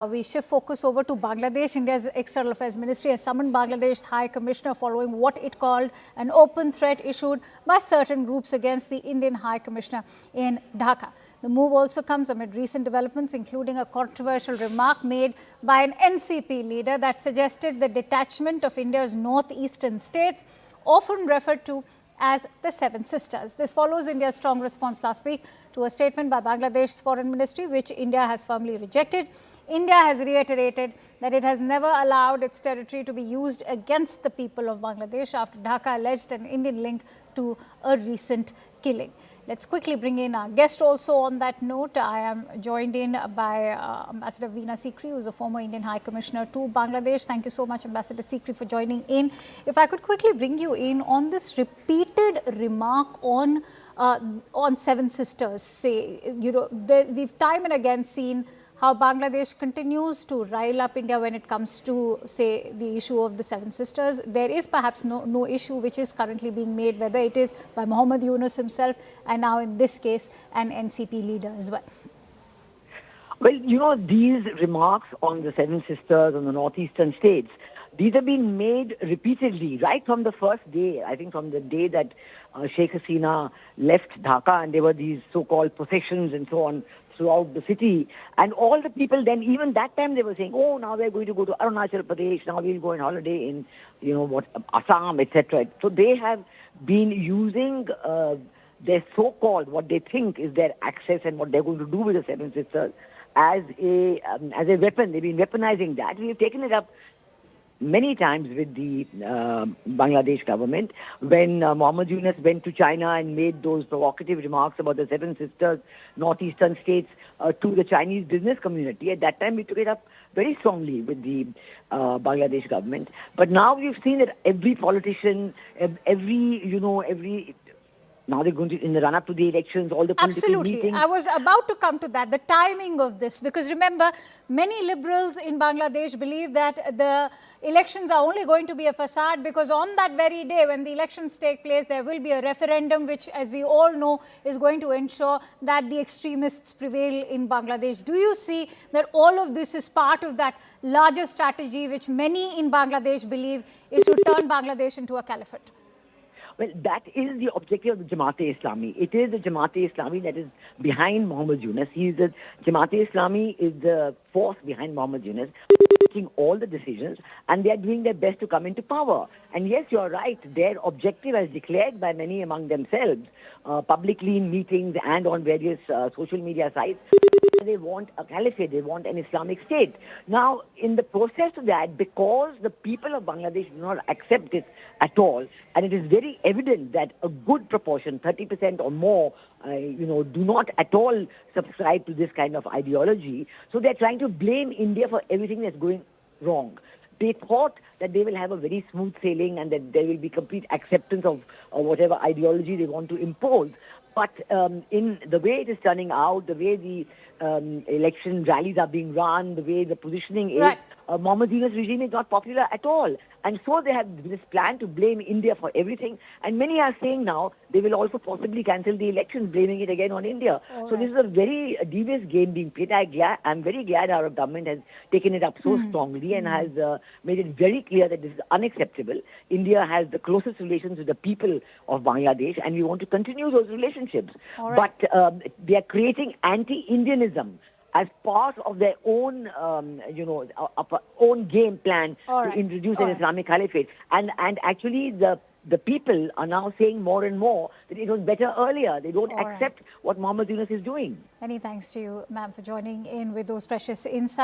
We shift focus over to Bangladesh. India's External Affairs Ministry has summoned Bangladesh's High Commissioner following what it called an open threat issued by certain groups against the Indian High Commissioner in Dhaka. The move also comes amid recent developments, including a controversial remark made by an NCP leader that suggested the detachment of India's northeastern states, often referred to as the Seven Sisters. This follows India's strong response last week to a statement by Bangladesh's foreign ministry, which India has firmly rejected. India has reiterated that it has never allowed its territory to be used against the people of Bangladesh after Dhaka alleged an Indian link to a recent killing. Let's quickly bring in our guest also on that note. I am joined in by Ambassador Veena Sikri, who is a former Indian High Commissioner to Bangladesh. Thank you so much, Ambassador Sikri, for joining in. If I could quickly bring you in on this repeated remark on Seven Sisters. Say, we've time and again seen how Bangladesh continues to rile up India when it comes to, say, the issue of the Seven Sisters. There is perhaps no issue which is currently being made, whether it is by Mohammed Yunus himself and now in this case an NCP leader as well. Well, these remarks on the Seven Sisters, on the northeastern states, these have been made repeatedly right from the first day, I think from the day that Sheikh Hasina left Dhaka, and there were these so-called processions and so on throughout the city. And all the people then, even that time, they were saying, oh, now we're going to go to Arunachal Pradesh, now we'll go on holiday in, Assam, etc. So they have been using their so-called, what they think is their access and what they're going to do with the Seven Sisters as a weapon. They've been weaponizing that. We've taken it up many times with the Bangladesh government. When Mohammed Yunus went to China and made those provocative remarks about the Seven Sisters, northeastern states, to the Chinese business community, at that time we took it up very strongly with the Bangladesh government. But now we've seen that every politician, now they're going to, in the run-up to the elections, all the political meetings. I was about to come to that, the timing of this, because remember, many liberals in Bangladesh believe that the elections are only going to be a facade because on that very day when the elections take place, there will be a referendum which, as we all know, is going to ensure that the extremists prevail in Bangladesh. Do you see that all of this is part of that larger strategy which many in Bangladesh believe is to turn Bangladesh into a caliphate? Well, that is the objective of the Jamaat-e-Islami. It is the Jamaat-e-Islami that is behind Mohammed Yunus. Jamaat-e-Islami is the force behind Mohammed Yunus, taking all the decisions, and they are doing their best to come into power. And yes, you're right, their objective as declared by many among themselves, publicly in meetings and on various social media sites, they want a caliphate, they want an Islamic state. Now, in the process of that, because the people of Bangladesh do not accept this at all, and it is very evident that a good proportion, 30% or more, do not at all subscribe to this kind of ideology. So they're trying to blame India for everything that's going wrong. They thought that they will have a very smooth sailing and that there will be complete acceptance of whatever ideology they want to impose. But in the way it is turning out, the way the election rallies are being run, the way the positioning is, Mohammed Yunus regime is not popular at all. And so they have this plan to blame India for everything. And many are saying now they will also possibly cancel the elections, blaming it again on India. So this is a very devious game being played. I'm very glad our government has taken it up so strongly and has made it very clear that this is unacceptable. India has the closest relations with the people of Bangladesh, and we want to continue those relationships. But they are creating anti-Indianism as part of their own, own game plan to introduce an Islamic caliphate. And actually the people are now saying more and more that it was better earlier. They don't accept what Mohammed Yunus is doing. Many thanks to you, ma'am, for joining in with those precious insights.